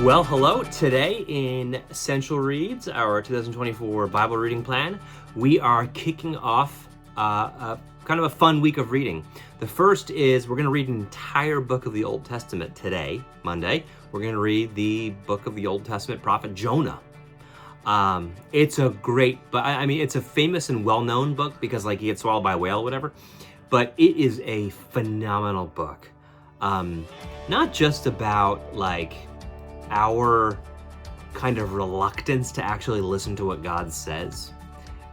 Well, hello. Today in Essential Reads, our 2024 Bible reading plan, we are kicking off kind of a fun week of reading. The first is we're going to read an entire book of the Old Testament today, Monday. We're going to read the book of the Old Testament prophet Jonah. It's a great, but I mean, it's a famous and well-known book because like he gets swallowed by a whale or whatever, but it is a phenomenal book. Not just about like our kind of reluctance to actually listen to what God says.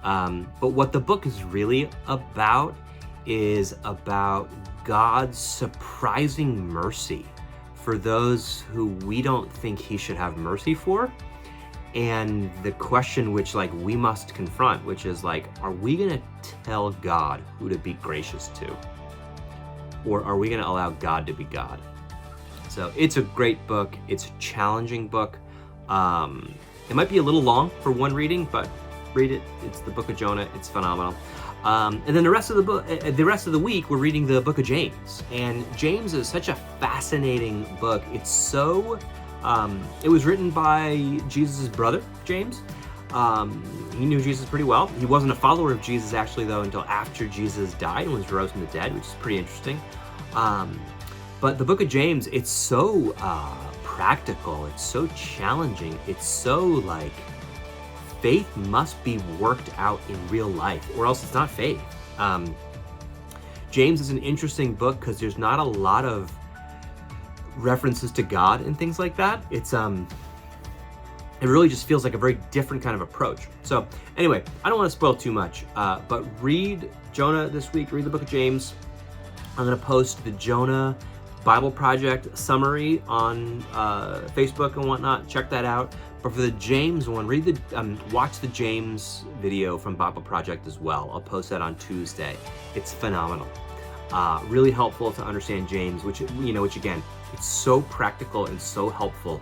But what the book is really about is about God's surprising mercy for those who we don't think he should have mercy for. And the question which like we must confront, which is like, are we gonna tell God who to be gracious to? Or are we gonna allow God to be God? So it's a great book. It's a challenging book. It might be a little long for one reading, but read it. It's the book of Jonah. It's phenomenal. And then the rest of the book, the rest of the week, we're reading the book of James. And James is such a fascinating book. It's so, it was written by Jesus' brother, James. He knew Jesus pretty well. He wasn't a follower of Jesus actually though until after Jesus died and was rose from the dead, which is pretty interesting. But the book of James, it's so practical, it's so challenging, it's so like, faith must be worked out in real life or else it's not faith. James is an interesting book because there's not a lot of references to God and things like that. It's it really just feels like a very different kind of approach. So anyway, I don't want to spoil too much, but read Jonah this week, read the book of James. I'm gonna post the Jonah Bible Project summary on Facebook and whatnot. Check that out. But for the James one, read the watch the James video from Bible Project as well. I'll post that on Tuesday. It's phenomenal. Really helpful to understand James, which again, it's so practical and so helpful.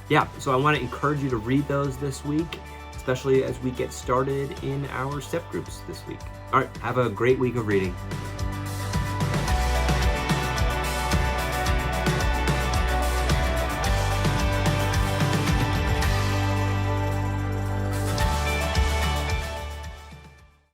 Yeah, so I want to encourage you to read those this week, especially as we get started in our step groups this week. All right, have a great week of reading.